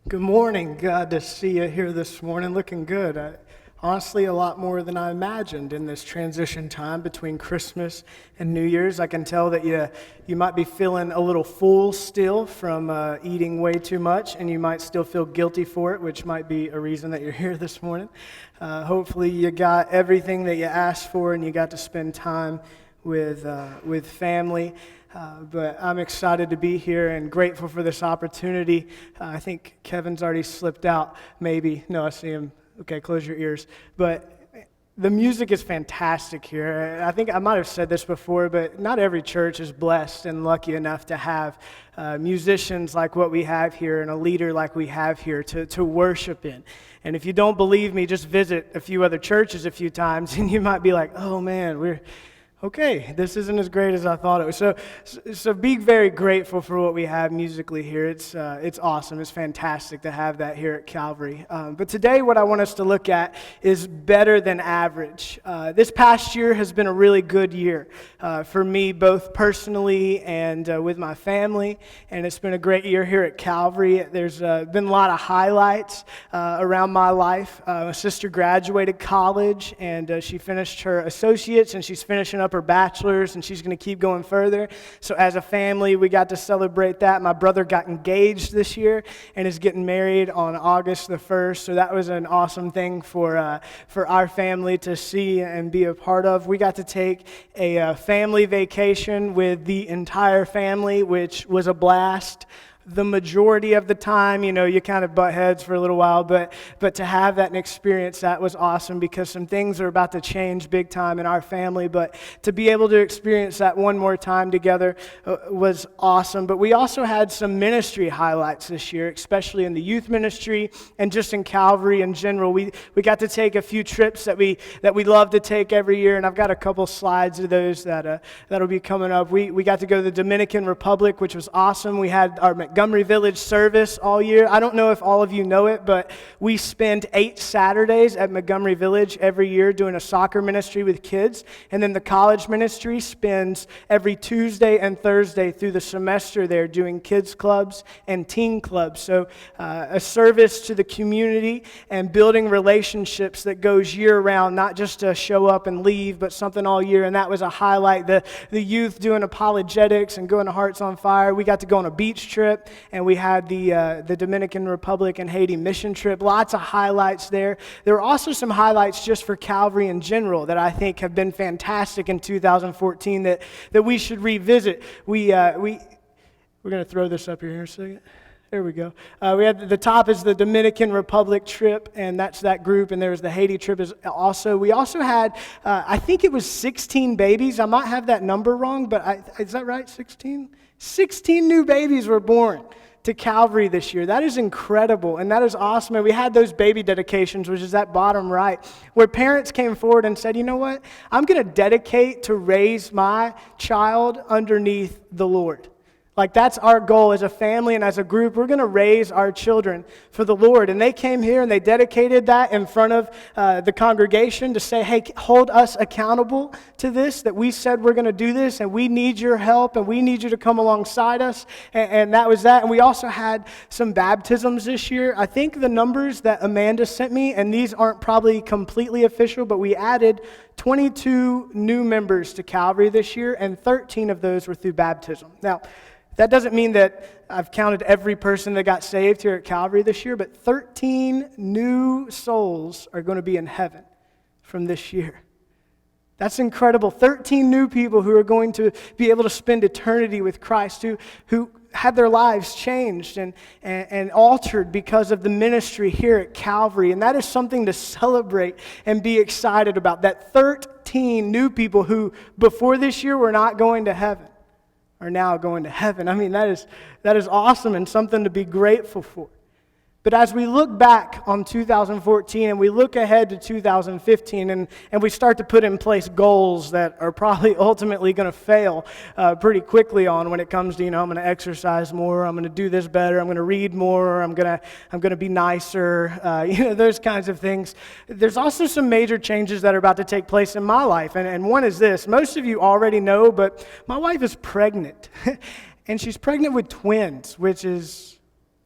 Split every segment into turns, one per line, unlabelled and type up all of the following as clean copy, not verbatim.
Good morning. Glad to see you here this morning. Looking good. Honestly, a lot more than I imagined in this transition time between Christmas and New Year's. I can tell that you might be feeling a little full still from eating way too much, and you might still feel guilty for it, which might be a reason that you're here this morning. Hopefully, you got everything that you asked for, and you got to spend time with family. But I'm excited to be here and grateful for this opportunity. I think Kevin's already slipped out, maybe. No, I see him. Okay, close your ears. But the music is fantastic here. I think I might have said this before, but not every church is blessed and lucky enough to have musicians like what we have here and a leader like we have here to worship in. And if you don't believe me, just visit a few other churches a few times, and you might be like, oh man, okay, this isn't as great as I thought it was. So be very grateful for what we have musically here. It's awesome. It's fantastic to have that here at Calvary. But today what I want us to look at is better than average. This past year has been a really good year for me, both personally and with my family. And it's been a great year here at Calvary. There's been a lot of highlights around my life. My sister graduated college, and she finished her associates, and she's finishing up her bachelor's, and she's going to keep going further. So as a family, we got to celebrate that. My brother got engaged this year and is getting married on August the 1st. So that was an awesome thing for our family to see and be a part of. We got to take a family vacation with the entire family, which was a blast. The majority of the time, you kind of butt heads for a little while, but to have that experience, that was awesome because some things are about to change big time in our family, but to be able to experience that one more time together was awesome. But we also had some ministry highlights this year, especially in the youth ministry and just in Calvary in general. We got to take a few trips that we love to take every year, and I've got a couple slides of those that'll be coming up. We got to go to the Dominican Republic, which was awesome. We had our Montgomery Village service all year. I don't know if all of you know it, but we spend 8 Saturdays at Montgomery Village every year doing a soccer ministry with kids. And then the college ministry spends every Tuesday and Thursday through the semester there doing kids clubs and teen clubs. So a service to the community and building relationships that goes year round, not just to show up and leave, but something all year. And that was a highlight. The youth doing apologetics and going to Hearts on Fire. We got to go on a beach trip. And we had the Dominican Republic and Haiti mission trip. Lots of highlights there. There were also some highlights just for Calvary in general that I think have been fantastic in 2014 that we should revisit. We're going to throw this up here in a second. There we go. We had the top is the Dominican Republic trip, and that's that group. And there's the Haiti trip also. We also had, I think it was 16 babies. I might have that number wrong, but is that right? 16? 16 new babies were born to Calvary this year. That is incredible, and that is awesome. And we had those baby dedications, which is that bottom right, where parents came forward and said, you know what? I'm going to dedicate to raise my child underneath the Lord. Like that's our goal as a family and as a group. We're going to raise our children for the Lord. And they came here and they dedicated that in front of the congregation to say, hey, hold us accountable to this, that we said we're going to do this and we need your help and we need you to come alongside us. And that was that. And we also had some baptisms this year. I think the numbers that Amanda sent me, and these aren't probably completely official, but we added 22 new members to Calvary this year, and 13 of those were through baptism. Now, that doesn't mean that I've counted every person that got saved here at Calvary this year, but 13 new souls are going to be in heaven from this year. That's incredible. 13 new people who are going to be able to spend eternity with Christ, who had their lives changed and altered because of the ministry here at Calvary. And that is something to celebrate and be excited about. That 13 new people who before this year were not going to heaven are now going to heaven. I mean, that is awesome and something to be grateful for. But as we look back on 2014 and we look ahead to 2015 and we start to put in place goals that are probably ultimately going to fail pretty quickly on when it comes to, I'm going to exercise more, I'm going to do this better, I'm going to read more, I'm going to be nicer, those kinds of things. There's also some major changes that are about to take place in my life. And one is this. Most of you already know, but my wife is pregnant. And she's pregnant with twins, which is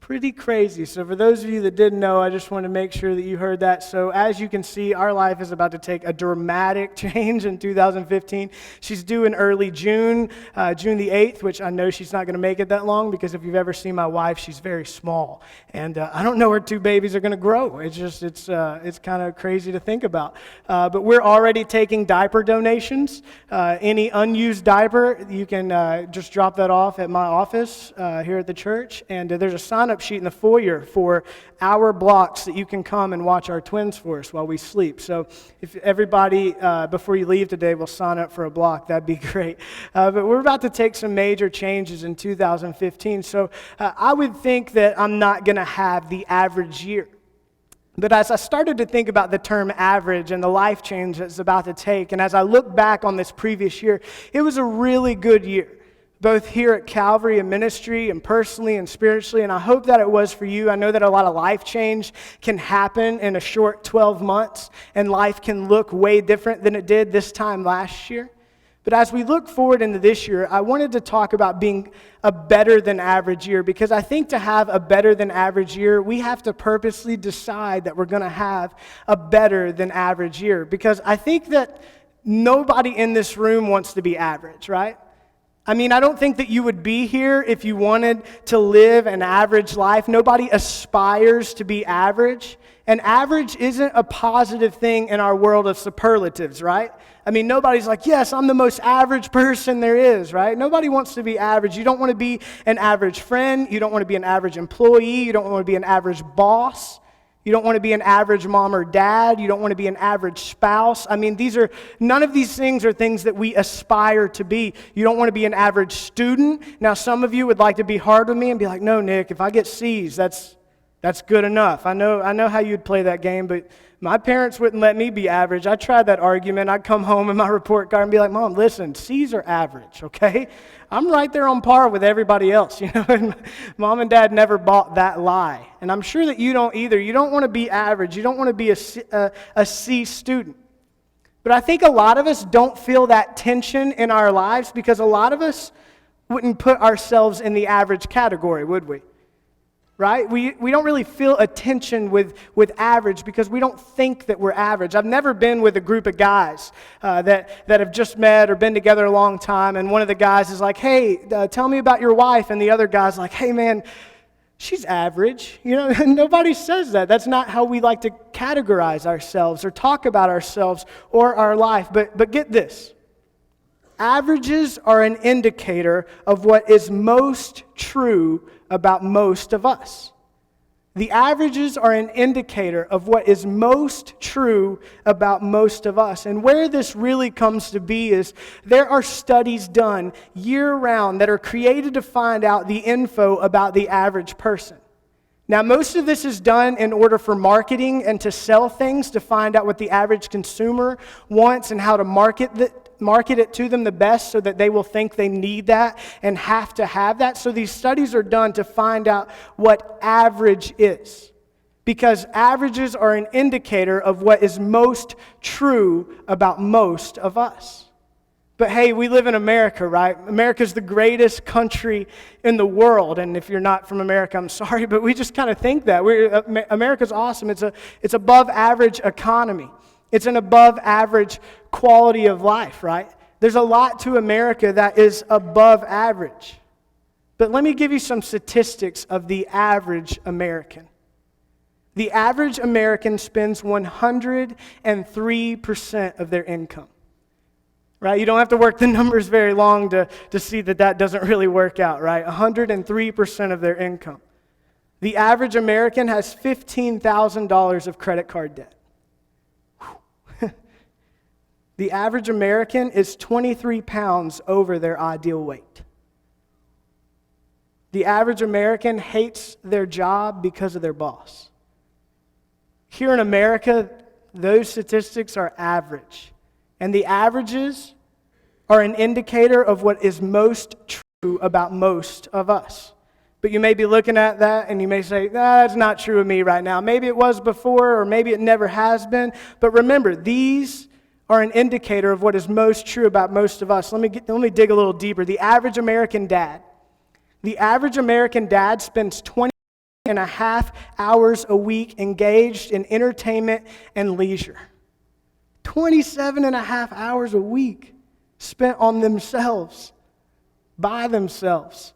pretty crazy. So for those of you that didn't know, I just want to make sure that you heard that. So as you can see, our life is about to take a dramatic change in 2015. She's due in early June, June the 8th, which I know she's not going to make it that long because if you've ever seen my wife, she's very small. And I don't know where two babies are going to grow. It's kind of crazy to think about. But we're already taking diaper donations. Any unused diaper, you can just drop that off at my office here at the church. And there's a sign-up sheet in the foyer for hour blocks that you can come and watch our twins for us while we sleep. So if everybody, before you leave today, will sign up for a block, that'd be great. But we're about to take some major changes in 2015. So I would think that I'm not going to have the average year. But as I started to think about the term average and the life change that it's about to take, and as I look back on this previous year, it was a really good year, both here at Calvary and ministry and personally and spiritually, and I hope that it was for you. I know that a lot of life change can happen in a short 12 months, and life can look way different than it did this time last year. But as we look forward into this year, I wanted to talk about being a better than average year, because I think to have a better than average year, we have to purposely decide that we're going to have a better than average year, because I think that nobody in this room wants to be average, right? I mean, I don't think that you would be here if you wanted to live an average life. Nobody aspires to be average. And average isn't a positive thing in our world of superlatives, right? I mean, nobody's like, yes, I'm the most average person there is, right? Nobody wants to be average. You don't want to be an average friend. You don't want to be an average employee. You don't want to be an average boss. You don't want to be an average mom or dad. You don't want to be an average spouse. I mean, none of these things are things that we aspire to be. You don't want to be an average student. Now, some of you would like to be hard with me and be like, no, Nick, if I get C's, that's good enough. I know how you'd play that game, but my parents wouldn't let me be average. I tried that argument. I'd come home in my report card and be like, Mom, listen, C's are average, okay? I'm right there on par with everybody else, you know? And Mom and Dad never bought that lie. And I'm sure that you don't either. You don't want to be average. You don't want to be a C student. But I think a lot of us don't feel that tension in our lives because a lot of us wouldn't put ourselves in the average category, would we? Right? We don't really feel a tension with average because we don't think that we're average. I've never been with a group of guys that have just met or been together a long time, and one of the guys is like, hey, tell me about your wife, and the other guy's like, hey, man, she's average. You know, nobody says that. That's not how we like to categorize ourselves or talk about ourselves or our life. But get this. Averages are an indicator of what is most true about most of us. The averages are an indicator of what is most true about most of us. And where this really comes to be is there are studies done year-round that are created to find out the info about the average person. Now, most of this is done in order for marketing and to sell things, to find out what the average consumer wants and how to market it to them the best so that they will think they need that and have to have that. So these studies are done to find out what average is, because averages are an indicator of what is most true about most of us. But hey, we live in America, right? America's the greatest country in the world. And if you're not from America, I'm sorry, but we just kind of think that. America's awesome. It's above average economy. It's an above average quality of life, right? There's a lot to America that is above average. But let me give you some statistics of the average American. The average American spends 103% of their income. Right? You don't have to work the numbers very long to see that doesn't really work out, right? 103% of their income. The average American has $15,000 of credit card debt. The average American is 23 pounds over their ideal weight. The average American hates their job because of their boss. Here in America, those statistics are average. And the averages are an indicator of what is most true about most of us. But you may be looking at that and you may say, that's not true of me right now. Maybe it was before or maybe it never has been. But remember, these are an indicator of what is most true about most of us. Let me dig a little deeper. The average American dad spends 20 and a half hours a week engaged in entertainment and leisure. 27 and a half hours a week spent on themselves, by themselves,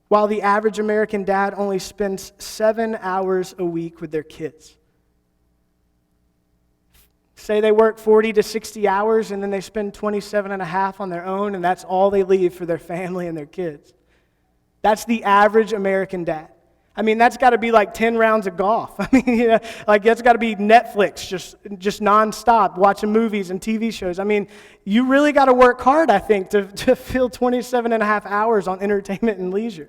while the average American dad only spends 7 hours a week with their kids. Say they work 40 to 60 hours and then they spend 27 and a half on their own, and that's all they leave for their family and their kids. That's the average American dad. I mean, that's got to be like 10 rounds of golf. I mean, like that's got to be Netflix, just nonstop, watching movies and TV shows. I mean, you really got to work hard, I think, to fill 27 and a half hours on entertainment and leisure.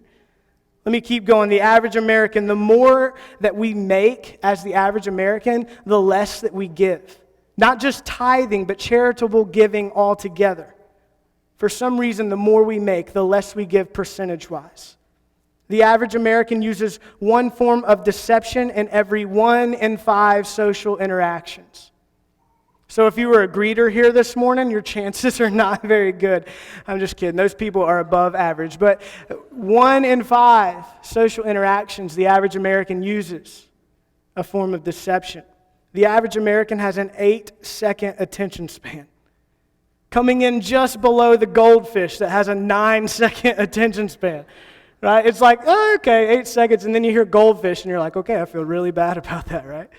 Let me keep going. The average American, the more that we make as the average American, the less that we give. Not just tithing, but charitable giving altogether. For some reason, the more we make, the less we give percentage-wise. The average American uses one form of deception in every 1 in 5 social interactions. So if you were a greeter here this morning, your chances are not very good. I'm just kidding. Those people are above average. But 1 in 5 social interactions, the average American uses a form of deception. The average American has an 8-second attention span, coming in just below the goldfish that has a 9-second attention span, right? It's like, oh, okay, 8 seconds, and then you hear goldfish, and you're like, okay, I feel really bad about that, right?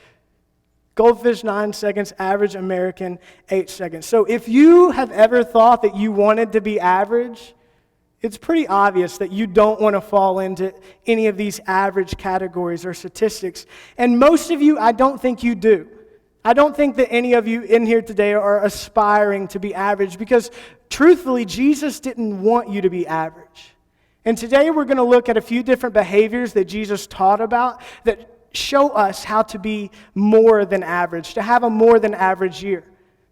Goldfish, 9 seconds, average American, 8 seconds. So if you have ever thought that you wanted to be average, it's pretty obvious that you don't want to fall into any of these average categories or statistics. And most of you, I don't think you do. I don't think that any of you in here today are aspiring to be average, because truthfully, Jesus didn't want you to be average. And today we're going to look at a few different behaviors that Jesus taught about that show us how to be more than average, to have a more than average year,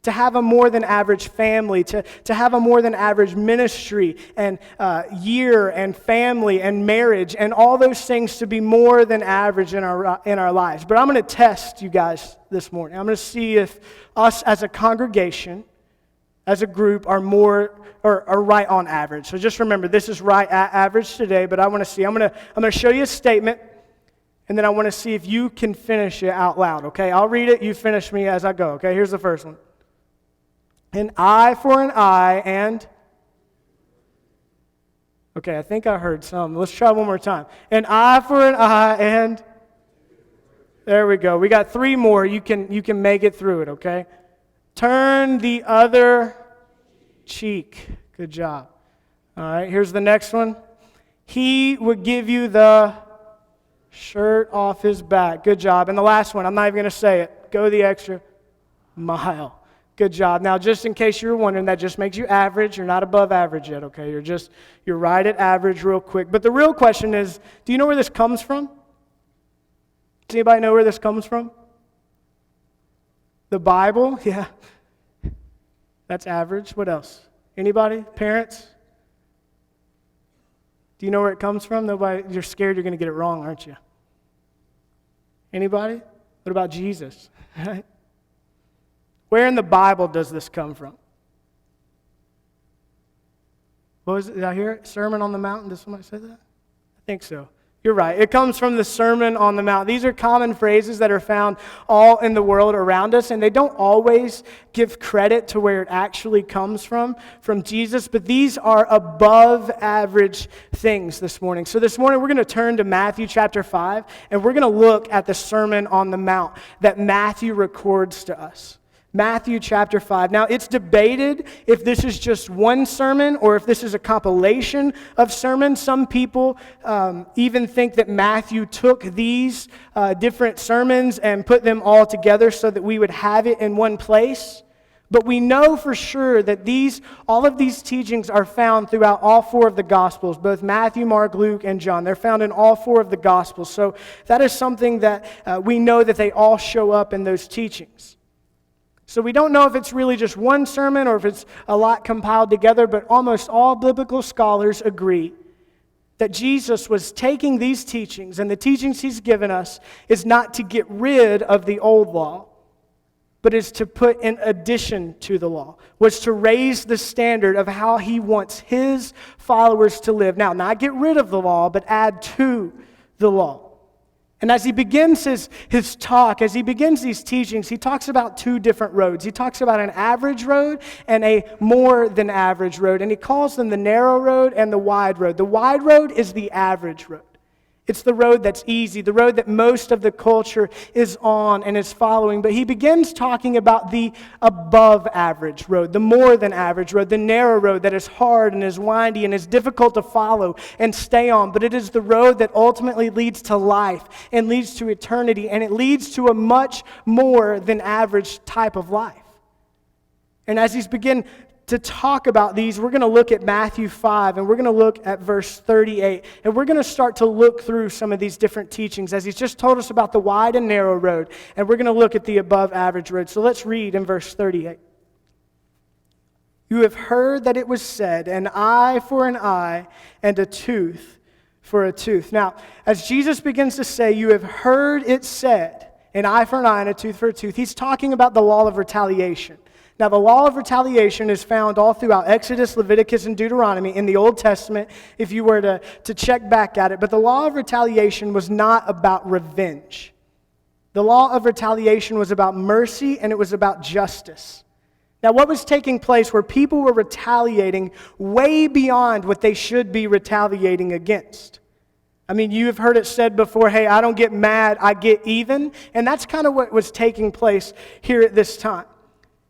to have a more than average family, to have a more than average ministry and year and family and marriage and all those things, to be more than average in our lives. But I'm going to test you guys this morning. I'm going to see if us as a congregation, as a group, are more or are right on average. So just remember, this is right at average today, but I want to see. I'm going to show you a statement, and then I want to see if you can finish it out loud, okay? I'll read it, you finish me as I go, okay? Here's the first one. An eye for an eye, and... Okay, I think I heard some. Let's try one more time. An eye for an eye, and... There we go. We got 3 more. You can make it through it, okay? Turn the other cheek. Good job. All right, here's the next one. He would give you the shirt off his back. Good job. And the last one, I'm not even going to say it. Go the extra mile. Good job. Now, just in case you were wondering, that just makes you average. You're not above average yet, okay? You're right at average real quick. But the real question is, do you know where this comes from? Does anybody know where this comes from? The Bible? Yeah. That's average. What else? Anybody? Parents? Do you know where it comes from? Nobody? You're scared you're going to get it wrong, aren't you? Anybody? What about Jesus? Right? Where in the Bible does this come from? What was it? Did I hear it? Sermon on the Mount? Did somebody say that? I think so. You're right. It comes from the Sermon on the Mount. These are common phrases that are found all in the world around us, and they don't always give credit to where it actually comes from Jesus, but these are above average things this morning. So this morning we're going to turn to Matthew chapter 5, and we're going to look at the Sermon on the Mount that Matthew records to us. Matthew chapter 5. Now, it's debated if this is just one sermon or if this is a compilation of sermons. Some people even think that Matthew took these different sermons and put them all together so that we would have it in one place. But we know for sure that all of these teachings are found throughout all 4 of the Gospels, both Matthew, Mark, Luke, and John. They're found in all 4 of the Gospels. So that is something that we know that they all show up in those teachings. So we don't know if it's really just one sermon or if it's a lot compiled together, but almost all biblical scholars agree that Jesus was taking these teachings, and the teachings he's given us is not to get rid of the old law, but is to put in addition to the law, was to raise the standard of how he wants his followers to live. Now, not get rid of the law, but add to the law. And as he begins his talk, as he begins these teachings, he talks about two different roads. He talks about an average road and a more than average road. And he calls them the narrow road and the wide road. The wide road is the average road. It's the road that's easy, the road that most of the culture is on and is following. But he begins talking about the above average road, the more than average road, the narrow road that is hard and is windy and is difficult to follow and stay on. But it is the road that ultimately leads to life and leads to eternity, and it leads to a much more than average type of life. And as he's begin to talk about these, we're going to look at Matthew 5, and we're going to look at verse 38, and we're going to start to look through some of these different teachings as he's just told us about the wide and narrow road, and we're going to look at the above average road. So let's read in verse 38. You have heard that it was said, an eye for an eye and a tooth for a tooth. Now, as Jesus begins to say, you have heard it said, an eye for an eye and a tooth for a tooth, he's talking about the law of retaliation. Now, the law of retaliation is found all throughout Exodus, Leviticus, and Deuteronomy in the Old Testament, if you were to check back at it. But the law of retaliation was not about revenge. The law of retaliation was about mercy, and it was about justice. Now, what was taking place where people were retaliating way beyond what they should be retaliating against? I mean, you have heard it said before, hey, I don't get mad, I get even. And that's kind of what was taking place here at this time.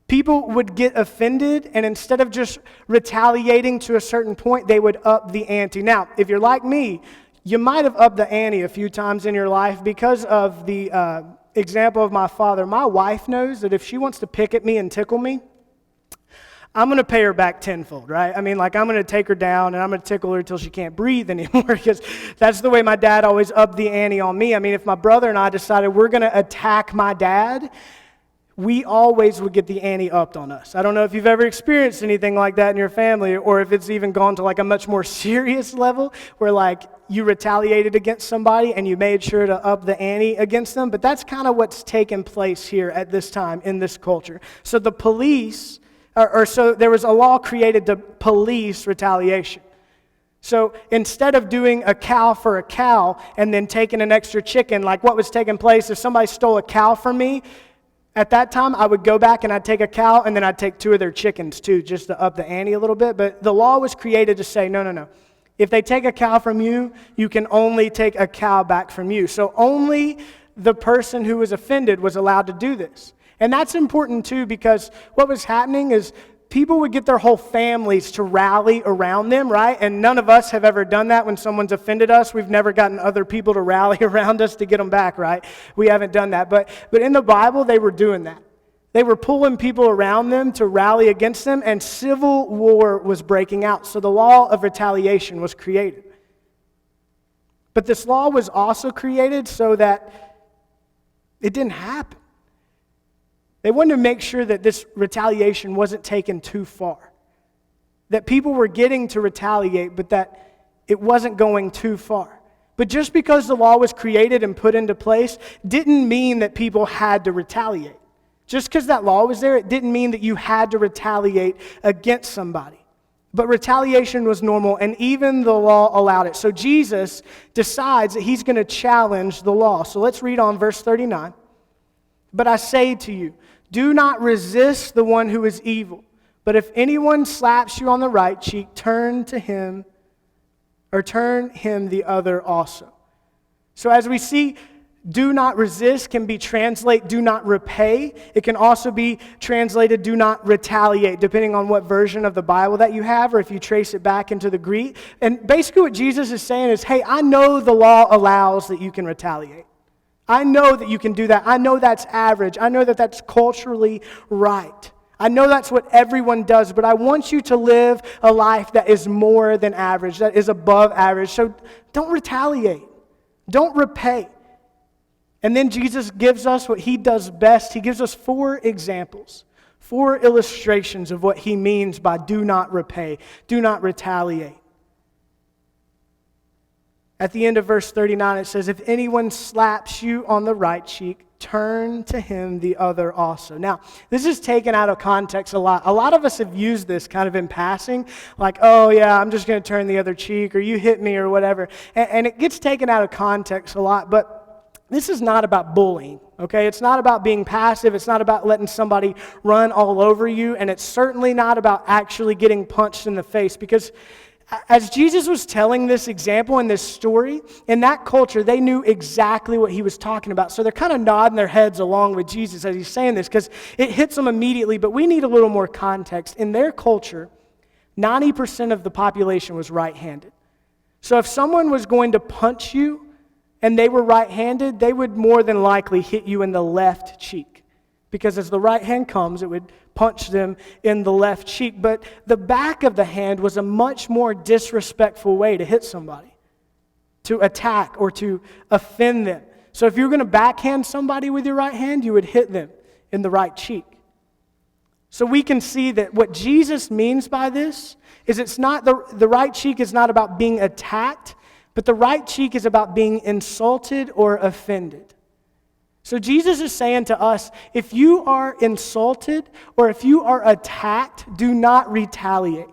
People would get offended, and instead of just retaliating to a certain point, they would up the ante. Now, if you're like me, you might have upped the ante a few times in your life because of the example of my father. My wife knows that if she wants to pick at me and tickle me, I'm going to pay her back tenfold, right? I mean, like, I'm going to take her down, and I'm going to tickle her until she can't breathe anymore, because that's the way my dad always upped the ante on me. I mean, if my brother and I decided we're going to attack my dad, we always would get the ante upped on us. I don't know if you've ever experienced anything like that in your family, or if it's even gone to like a much more serious level where like you retaliated against somebody and you made sure to up the ante against them. But that's kind of what's taken place here at this time in this culture. So the police, so there was a law created to police retaliation. So instead of doing a cow for a cow and then taking an extra chicken, like what was taking place, if somebody stole a cow from me, at that time, I would go back and I'd take a cow and then I'd take two of their chickens too, just to up the ante a little bit. But the law was created to say, no. If they take a cow from you, you can only take a cow back from you. So only the person who was offended was allowed to do this. And that's important too, because what was happening is people would get their whole families to rally around them, right? And none of us have ever done that when someone's offended us. We've never gotten other people to rally around us to get them back, right? We haven't done that. But in the Bible, they were doing that. They were pulling people around them to rally against them, and civil war was breaking out. So the law of retaliation was created. But this law was also created so that it didn't happen. They wanted to make sure that this retaliation wasn't taken too far. That people were getting to retaliate, but that it wasn't going too far. But just because the law was created and put into place didn't mean that people had to retaliate. Just because that law was there, it didn't mean that you had to retaliate against somebody. But retaliation was normal, and even the law allowed it. So Jesus decides that he's going to challenge the law. So let's read on verse 39. But I say to you, do not resist the one who is evil. But if anyone slaps you on the right cheek, turn him the other also. So as we see, do not resist can be translated do not repay. It can also be translated do not retaliate, depending on what version of the Bible that you have, or if you trace it back into the Greek. And basically what Jesus is saying is, hey, I know the law allows that you can retaliate. I know that you can do that. I know that's average. I know that that's culturally right. I know that's what everyone does, but I want you to live a life that is more than average, that is above average. So don't retaliate. Don't repay. And then Jesus gives us what he does best. He gives us 4 examples, 4 illustrations of what he means by do not repay, do not retaliate. At the end of verse 39, it says, if anyone slaps you on the right cheek, turn to him the other also. Now, this is taken out of context a lot. A lot of us have used this kind of in passing, like, oh yeah, I'm just going to turn the other cheek, or you hit me, or whatever. And it gets taken out of context a lot. But This is not about bullying, okay? It's not about being passive. It's not about letting somebody run all over you. And it's certainly not about actually getting punched in the face. Because as Jesus was telling this example and this story, in that culture, they knew exactly what he was talking about. So they're kind of nodding their heads along with Jesus as he's saying this because it hits them immediately. But we need a little more context. In their culture, 90% of the population was right-handed. So if someone was going to punch you, and they were right-handed, they would more than likely hit you in the left cheek. Because as the right hand comes, it would punch them in the left cheek. But the back of the hand was a much more disrespectful way to hit somebody, to attack or to offend them. So if you were going to backhand somebody with your right hand, you would hit them in the right cheek. So we can see that what Jesus means by this is it's not the right cheek is not about being attacked, but the right cheek is about being insulted or offended. So Jesus is saying to us, if you are insulted or if you are attacked, do not retaliate.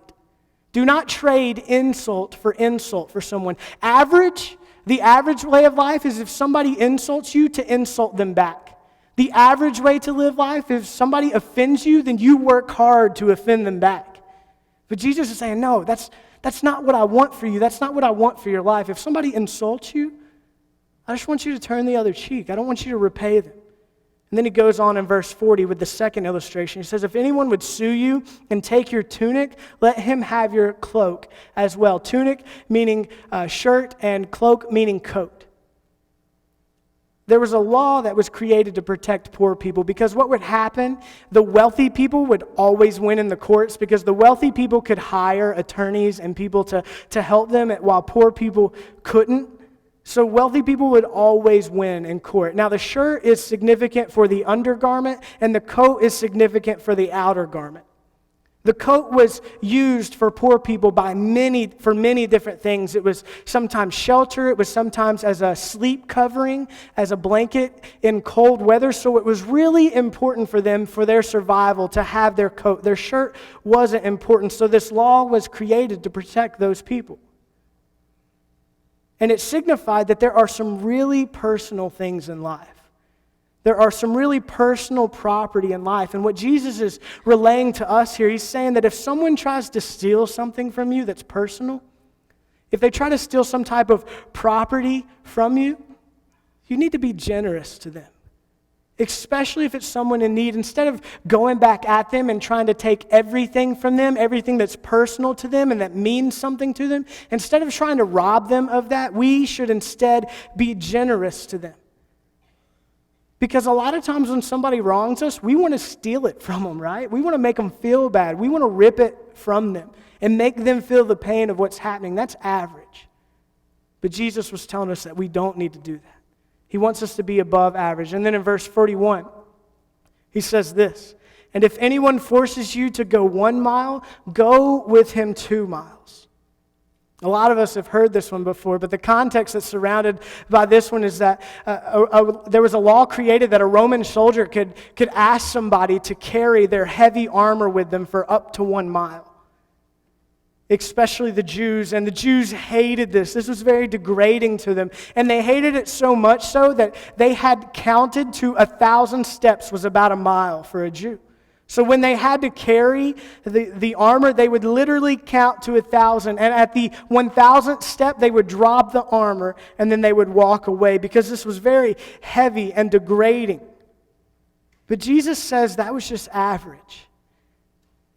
Do not trade insult for someone. The average way of life is if somebody insults you, to insult them back. The average way to live life, if somebody offends you, then you work hard to offend them back. But Jesus is saying, no, that's not what I want for you. That's not what I want for your life. If somebody insults you, I just want you to turn the other cheek. I don't want you to repay them. And then he goes on in verse 40 with the second illustration. He says, if anyone would sue you and take your tunic, let him have your cloak as well. Tunic meaning shirt and cloak meaning coat. There was a law that was created to protect poor people because what would happen, the wealthy people would always win in the courts because the wealthy people could hire attorneys and people to help them while poor people couldn't. So wealthy people would always win in court. Now the shirt is significant for the undergarment and the coat is significant for the outer garment. The coat was used for poor people for many different things. It was sometimes shelter. It was sometimes as a sleep covering, as a blanket in cold weather. So it was really important for them, for their survival, to have their coat. Their shirt wasn't important. So this law was created to protect those people. And it signified that there are some really personal things in life. There are some really personal property in life. And what Jesus is relaying to us here, he's saying that if someone tries to steal something from you that's personal, if they try to steal some type of property from you, you need to be generous to them. Especially if it's someone in need. Instead of going back at them and trying to take everything from them, everything that's personal to them and that means something to them, instead of trying to rob them of that, we should instead be generous to them. Because a lot of times when somebody wrongs us, we want to steal it from them, right? We want to make them feel bad. We want to rip it from them and make them feel the pain of what's happening. That's average. But Jesus was telling us that we don't need to do that. He wants us to be above average. And then in verse 41, he says this, and if anyone forces you to go 1 mile, go with him 2 miles. A lot of us have heard this one before, but the context that's surrounded by this one is that there was a law created that a Roman soldier could ask somebody to carry their heavy armor with them for up to 1 mile. Especially the Jews, and the Jews hated this. This was very degrading to them, and they hated it so much so that they had counted to 1,000 steps was about a mile for a Jew. So when they had to carry the armor, they would literally count to 1,000. And at the 1,000th step, they would drop the armor and then they would walk away because this was very heavy and degrading. But Jesus says that was just average.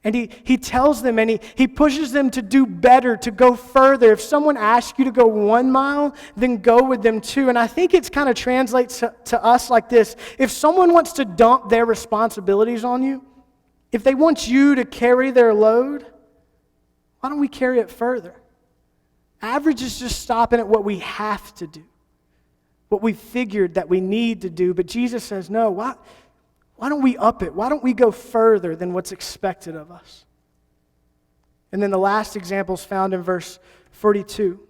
And he tells them and he pushes them to do better, to go further. If someone asks you to go 1 mile, then go with them 2. And I think it kind of translates to us like this. If someone wants to dump their responsibilities on you, if they want you to carry their load, why don't we carry it further? Average is just stopping at what we have to do, what we figured that we need to do. But Jesus says, no, why don't we up it? Why don't we go further than what's expected of us? And then the last example is found in verse 42.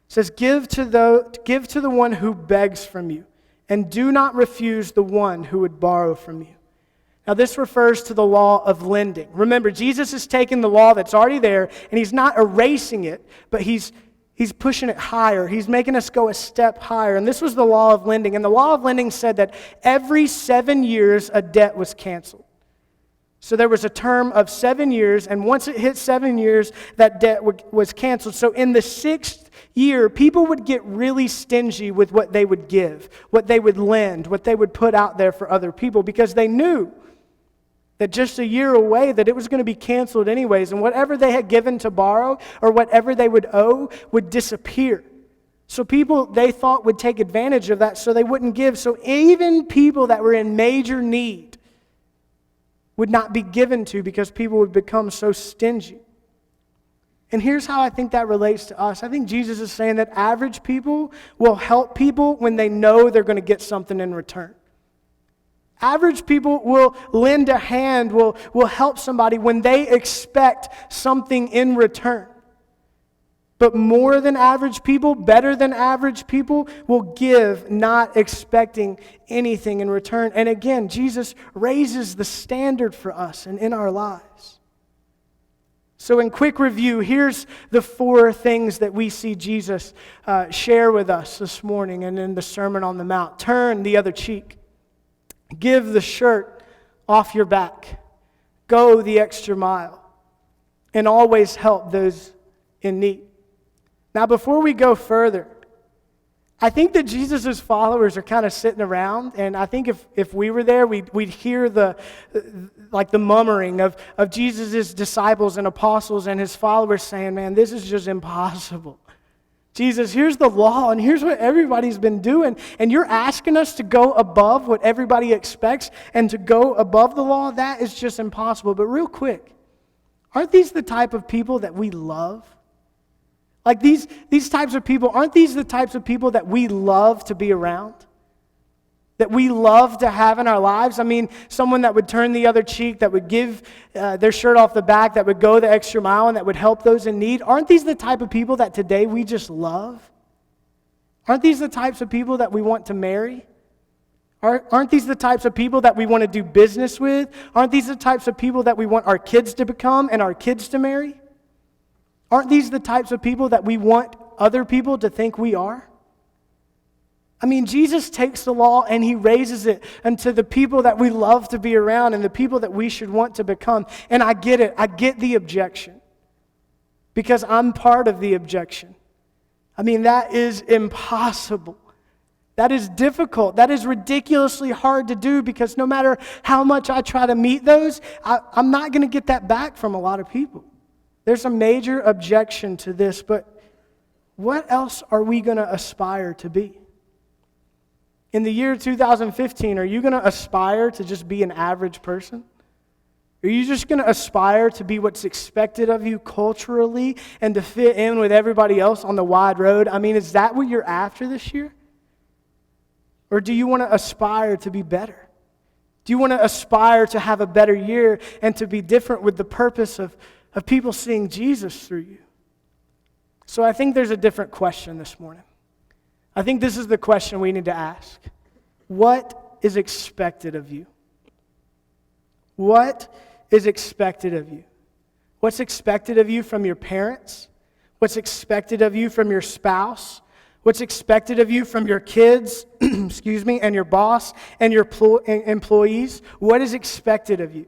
It says, give to the one who begs from you, and do not refuse the one who would borrow from you. Now, this refers to the law of lending. Remember, Jesus is taking the law that's already there, and he's not erasing it, but he's He's pushing it higher. He's making us go a step higher. And this was the law of lending. And the law of lending said that every 7 years a debt was canceled. So there was a term of 7 years, and once it hit 7 years, that debt was canceled. So in the 6th year, people would get really stingy with what they would give, what they would lend, what they would put out there for other people, because they knew that just a year away that it was going to be canceled anyways, and whatever they had given to borrow or whatever they would owe would disappear. So people they thought would take advantage of that so they wouldn't give. So even people that were in major need would not be given to because people would become so stingy. And here's how I think that relates to us. I think Jesus is saying that average people will help people when they know they're going to get something in return. Average people will lend a hand, will help somebody when they expect something in return. But more than average people, better than average people, will give not expecting anything in return. And again, Jesus raises the standard for us and in our lives. So in quick review, here's the 4 things that we see Jesus share with us this morning and in the Sermon on the Mount. Turn the other cheek. Give the shirt off your back. Go the extra mile. And always help those in need. Now, before we go further, I think that Jesus' followers are kind of sitting around, and I think if we were there, we'd hear the murmuring of Jesus' disciples and apostles and his followers saying, man, this is just impossible. Jesus, here's the law, and here's what everybody's been doing, and you're asking us to go above what everybody expects and to go above the law? That is just impossible. But real quick, aren't these the type of people that we love? Like these types of people, aren't these the types of people that we love to be around? That we love to have in our lives? I mean, someone that would turn the other cheek, that would give their shirt off the back, that would go the extra mile, and that would help those in need. Aren't these the type of people that today we just love? Aren't these the types of people that we want to marry? Aren't these the types of people that we want to do business with? Aren't these the types of people that we want our kids to become and our kids to marry? Aren't these the types of people that we want other people to think we are? I mean, Jesus takes the law and he raises it unto the people that we love to be around and the people that we should want to become. And I get it. I get the objection because I'm part of the objection. I mean, that is impossible. That is difficult. That is ridiculously hard to do because no matter how much I try to meet those, I'm not going to get that back from a lot of people. There's a major objection to this, but what else are we going to aspire to be? In the year 2015, are you going to aspire to just be an average person? Are you just going to aspire to be what's expected of you culturally and to fit in with everybody else on the wide road? I mean, is that what you're after this year? Or do you want to aspire to be better? Do you want to aspire to have a better year and to be different with the purpose of people seeing Jesus through you? So I think there's a different question this morning. I think this is the question we need to ask. What is expected of you? What is expected of you? What's expected of you from your parents? What's expected of you from your spouse? What's expected of you from your kids, and your boss and your employees? What is expected of you?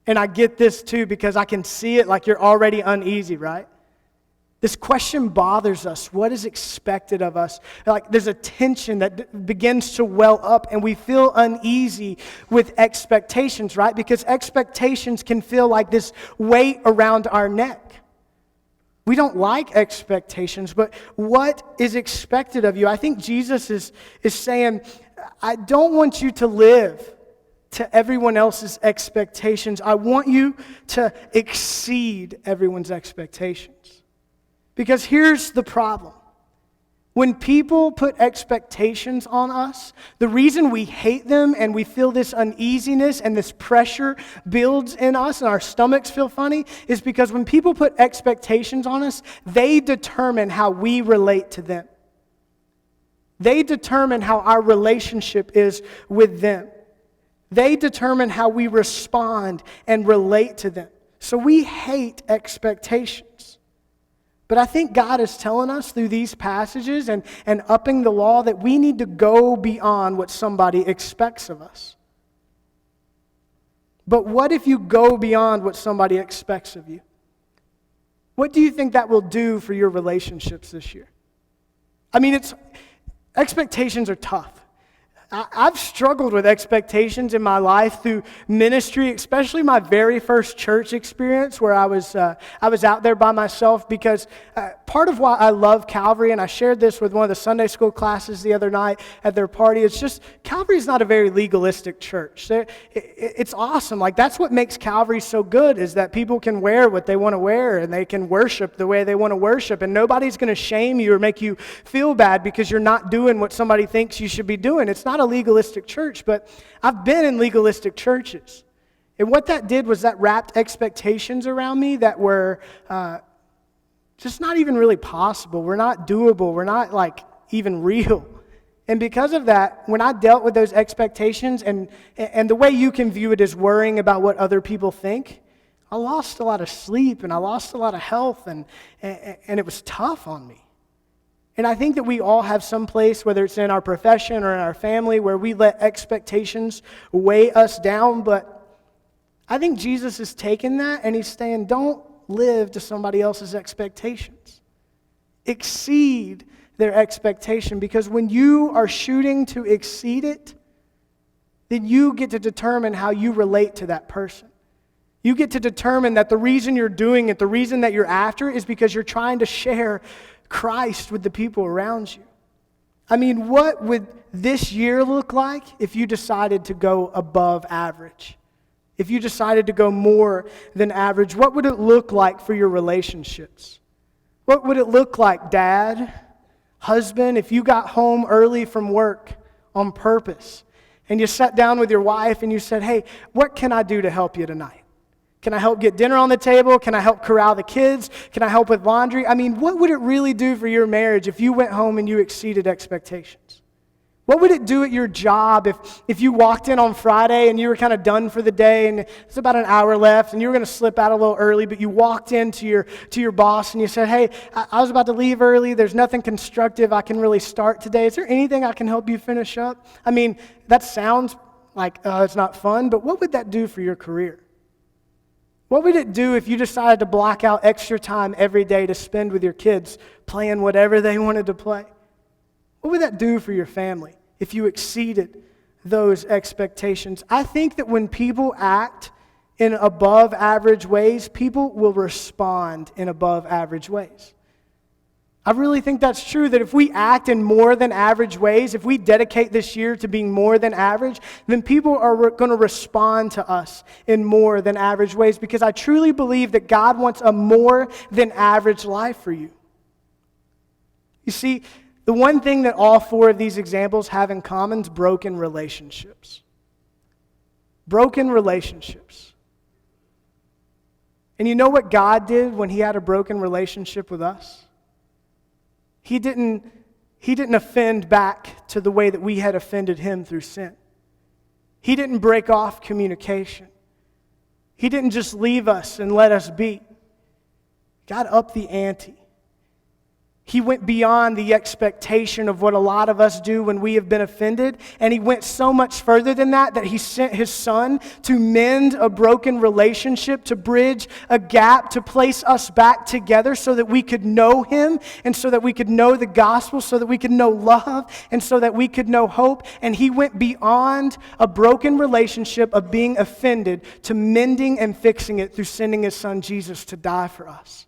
And I get this too because I can see it like you're already uneasy, right? This question bothers us. What is expected of us? Like there's a tension that begins to well up and we feel uneasy with expectations, right? Because expectations can feel like this weight around our neck. We don't like expectations, but what is expected of you? I think Jesus is saying, I don't want you to live to everyone else's expectations. I want you to exceed everyone's expectations. Because here's the problem. When people put expectations on us, the reason we hate them and we feel this uneasiness and this pressure builds in us and our stomachs feel funny is because when people put expectations on us, they determine how we relate to them. They determine how our relationship is with them. They determine how we respond and relate to them. So we hate expectations. But I think God is telling us through these passages and upping the law that we need to go beyond what somebody expects of us. But what if you go beyond what somebody expects of you? What do you think that will do for your relationships this year? I mean, expectations are tough. I've struggled with expectations in my life through ministry, especially my very first church experience where I was out there by myself, because part of why I love Calvary, and I shared this with one of the Sunday school classes the other night at their party, it's just Calvary is not a very legalistic church. It's awesome. Like, that's what makes Calvary so good, is that people can wear what they want to wear and they can worship the way they want to worship, and nobody's going to shame you or make you feel bad because you're not doing what somebody thinks you should be doing. It's not a legalistic church, but I've been in legalistic churches. And what that did was that wrapped expectations around me that were just not even really possible. We're not doable. We're not like even real. And because of that, when I dealt with those expectations and the way you can view it as worrying about what other people think, I lost a lot of sleep and I lost a lot of health and it was tough on me. And I think that we all have some place, whether it's in our profession or in our family, where we let expectations weigh us down. But I think Jesus has taken that and he's saying, don't live to somebody else's expectations. Exceed their expectation, because when you are shooting to exceed it, then you get to determine how you relate to that person. You get to determine that the reason you're doing it, the reason that you're after it, is because you're trying to share Christ with the people around you. I mean, what would this year look like if you decided to go above average? If you decided to go more than average, what would it look like for your relationships? What would it look like, dad, husband, if you got home early from work on purpose and you sat down with your wife and you said, hey, what can I do to help you tonight? Can I help get dinner on the table? Can I help corral the kids? Can I help with laundry? I mean, what would it really do for your marriage if you went home and you exceeded expectations? What would it do at your job if you walked in on Friday and you were kind of done for the day and it's about an hour left and you were going to slip out a little early, but you walked into your boss and you said, hey, I was about to leave early. There's nothing constructive I can really start today. Is there anything I can help you finish up? I mean, that sounds like it's not fun, but what would that do for your career? What would it do if you decided to block out extra time every day to spend with your kids playing whatever they wanted to play? What would that do for your family if you exceeded those expectations? I think that when people act in above average ways, people will respond in above average ways. I really think that's true, that if we act in more than average ways, if we dedicate this year to being more than average, then people are going to respond to us in more than average ways, because I truly believe that God wants a more than average life for you. You see, the one thing that all four of these examples have in common is broken relationships. Broken relationships. And you know what God did when He had a broken relationship with us? He didn't offend back to the way that we had offended Him through sin. He didn't break off communication. He didn't just leave us and let us be. God upped the ante. He went beyond the expectation of what a lot of us do when we have been offended, and He went so much further than that He sent His Son to mend a broken relationship, to bridge a gap, to place us back together so that we could know Him, and so that we could know the gospel, so that we could know love, and so that we could know hope. And He went beyond a broken relationship of being offended to mending and fixing it through sending His Son Jesus to die for us.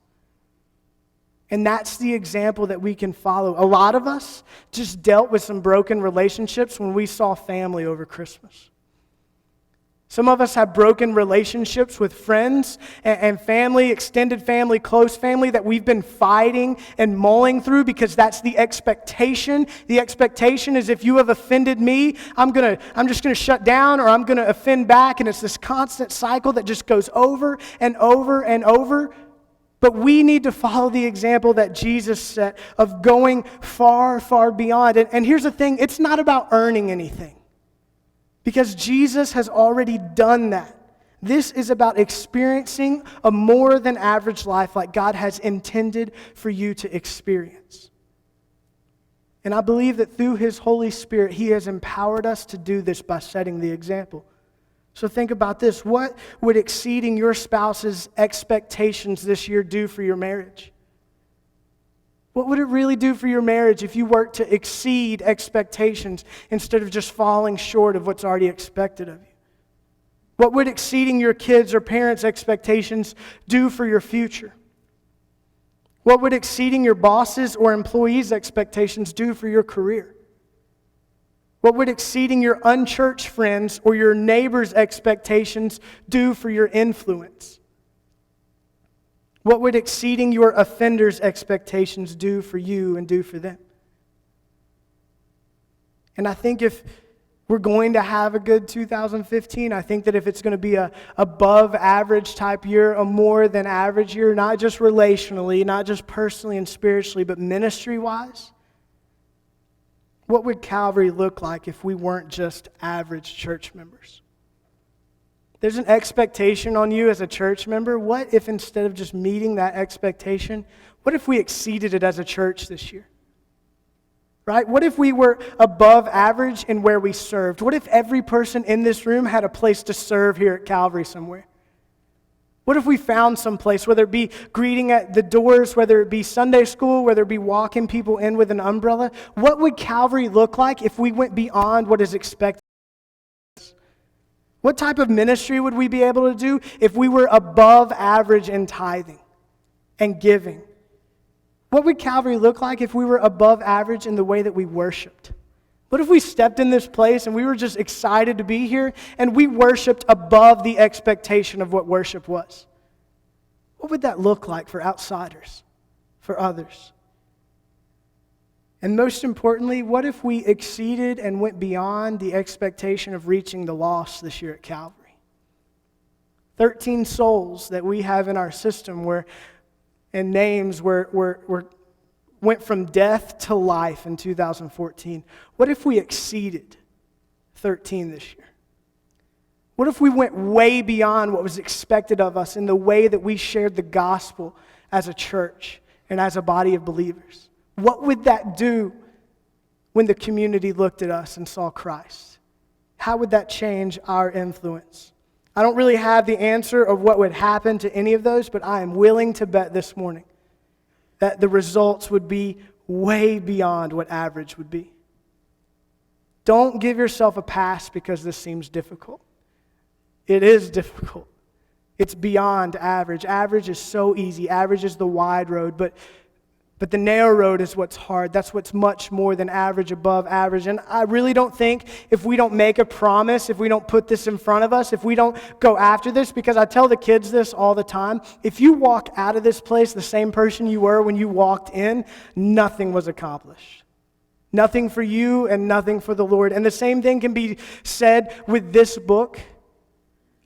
And that's the example that we can follow. A lot of us just dealt with some broken relationships when we saw family over Christmas. Some of us have broken relationships with friends and family, extended family, close family, that we've been fighting and mulling through because that's the expectation. The expectation is, if you have offended me, I'm just going to shut down, or I'm going to offend back. And it's this constant cycle that just goes over and over and over. But we need to follow the example that Jesus set of going far, far beyond. And here's the thing, it's not about earning anything, because Jesus has already done that. This is about experiencing a more than average life like God has intended for you to experience. And I believe that through His Holy Spirit, He has empowered us to do this by setting the example. So think about this. What would exceeding your spouse's expectations this year do for your marriage? What would it really do for your marriage if you worked to exceed expectations instead of just falling short of what's already expected of you? What would exceeding your kids' or parents' expectations do for your future? What would exceeding your boss's or employees' expectations do for your career? What would exceeding your unchurched friends or your neighbor's expectations do for your influence? What would exceeding your offender's expectations do for you and do for them? And I think if we're going to have a good 2015, I think that if it's going to be a above average type year, a more than average year, not just relationally, not just personally and spiritually, but ministry-wise, what would Calvary look like if we weren't just average church members? There's an expectation on you as a church member. What if instead of just meeting that expectation, what if we exceeded it as a church this year? Right? What if we were above average in where we served? What if every person in this room had a place to serve here at Calvary somewhere? What if we found some place, whether it be greeting at the doors, whether it be Sunday school, whether it be walking people in with an umbrella? What would Calvary look like if we went beyond what is expected? What type of ministry would we be able to do if we were above average in tithing and giving? What would Calvary look like if we were above average in the way that we worshiped? What if we stepped in this place and we were just excited to be here and we worshiped above the expectation of what worship was? What would that look like for outsiders, for others? And most importantly, what if we exceeded and went beyond the expectation of reaching the lost this year at Calvary? 13 souls that we have in our system and names went from death to life in 2014. What if we exceeded 13 this year? What if we went way beyond what was expected of us in the way that we shared the gospel as a church and as a body of believers? What would that do when the community looked at us and saw Christ? How would that change our influence? I don't really have the answer of what would happen to any of those, but I am willing to bet this morning that the results would be way beyond what average would be. Don't give yourself a pass because this seems difficult. It is difficult. It's beyond average. Average is so easy. Average is the wide road, but the narrow road is what's hard. That's what's much more than average, above average. And I really don't think if we don't make a promise, if we don't put this in front of us, if we don't go after this, because I tell the kids this all the time, if you walk out of this place the same person you were when you walked in, nothing was accomplished. Nothing for you and nothing for the Lord. And the same thing can be said with this book.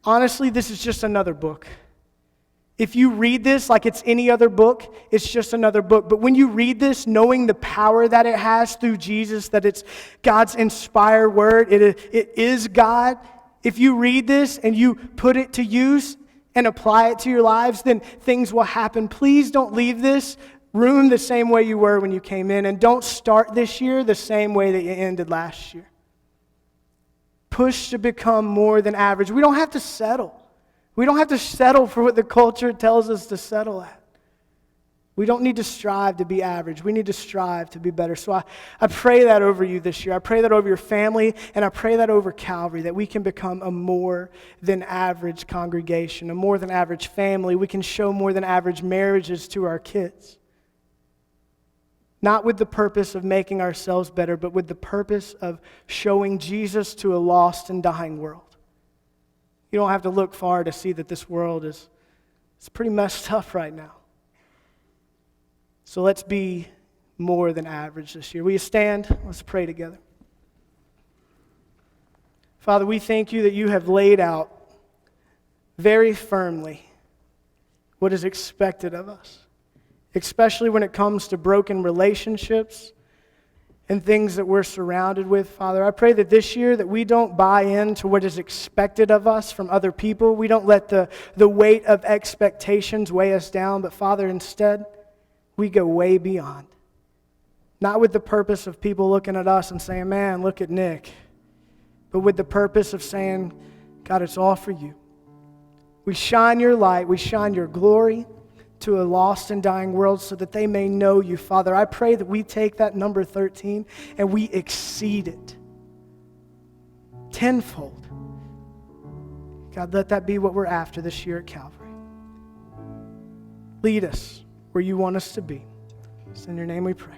Honestly, this is just another book. If you read this like it's any other book, it's just another book. But when you read this, knowing the power that it has through Jesus, that it's God's inspired word, it is God. If you read this and you put it to use and apply it to your lives, then things will happen. Please don't leave this room the same way you were when you came in. And don't start this year the same way that you ended last year. Push to become more than average. We don't have to settle. We don't have to settle for what the culture tells us to settle at. We don't need to strive to be average. We need to strive to be better. So I pray that over you this year. I pray that over your family, and I pray that over Calvary, that we can become a more than average congregation, a more than average family. We can show more than average marriages to our kids. Not with the purpose of making ourselves better, but with the purpose of showing Jesus to a lost and dying world. You don't have to look far to see that this world is pretty messed up right now. So let's be more than average this year. Will you stand? Let's pray together. Father, we thank you that you have laid out very firmly what is expected of us, especially when it comes to broken relationships, and things that we're surrounded with, Father. I pray that this year that we don't buy into what is expected of us from other people. We don't let the weight of expectations weigh us down, but Father, instead, we go way beyond. Not with the purpose of people looking at us and saying, man, look at Nick, but with the purpose of saying, God, it's all for you. We shine your light, we shine your glory to a lost and dying world so that they may know you, Father. I pray that we take that number 13 and we exceed it tenfold. God, let that be what we're after this year at Calvary. Lead us where you want us to be. It's in your name we pray.